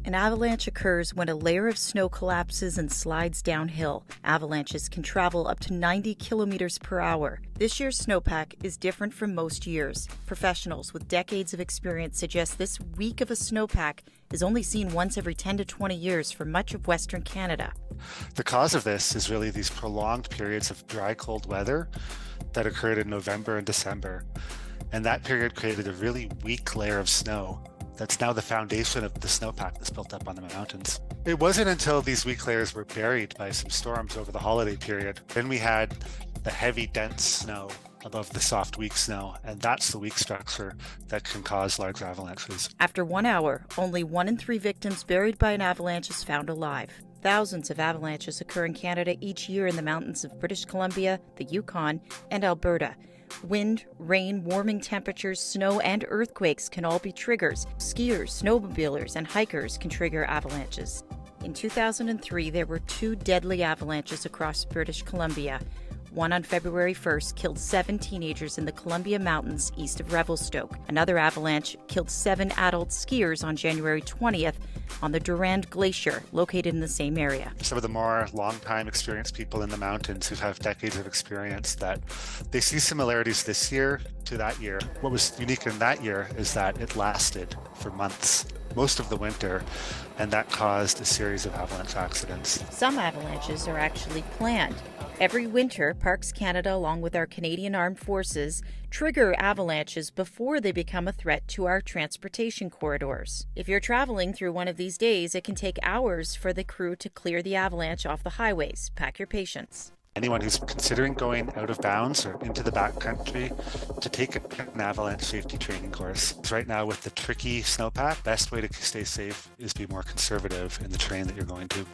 An avalanche occurs when a layer of snow collapses and slides downhill. Avalanches can travel up to 90 kilometers per hour. This year's snowpack is different from most years. Professionals with decades of experience suggest this week of a snowpack is only seen once every 10 to 20 years for much of Western Canada. The cause of this is really these prolonged periods of dry, cold weather that occurred in November and December. And that period created a really weak layer of snow that's now the foundation of the snowpack that's built up on the mountains. It wasn't until these weak layers were buried by some storms over the holiday period. Then we had the heavy, dense snow above the soft, weak snow, and that's the weak structure that can cause large avalanches. After 1 hour, only 1 in 3 victims buried by an avalanche is found alive. Thousands of avalanches occur in Canada each year in the mountains of British Columbia, the Yukon, and Alberta. Wind, rain, warming temperatures, snow, and earthquakes can all be triggers. Skiers, snowmobilers, and hikers can trigger avalanches. In 2003, there were 2 deadly avalanches across British Columbia. One on February 1st killed 7 teenagers in the Columbia Mountains east of Revelstoke. Another avalanche killed 7 adult skiers on January 20th on the Durand Glacier, located in the same area. Some of the more long-time experienced people in the mountains who have decades of experience, that they see similarities this year to that year. What was unique in that year is that it lasted for months, most of the winter, and that caused a series of avalanche accidents. Some avalanches are actually planned. Every winter, Parks Canada, along with our Canadian Armed Forces, trigger avalanches before they become a threat to our transportation corridors. If you're traveling through one of these days, it can take hours for the crew to clear the avalanche off the highways. Pack your patience. Anyone who's considering going out of bounds or into the backcountry to take an avalanche safety training course. Right now, with the tricky snowpack, best way to stay safe is be more conservative in the terrain that you're going to.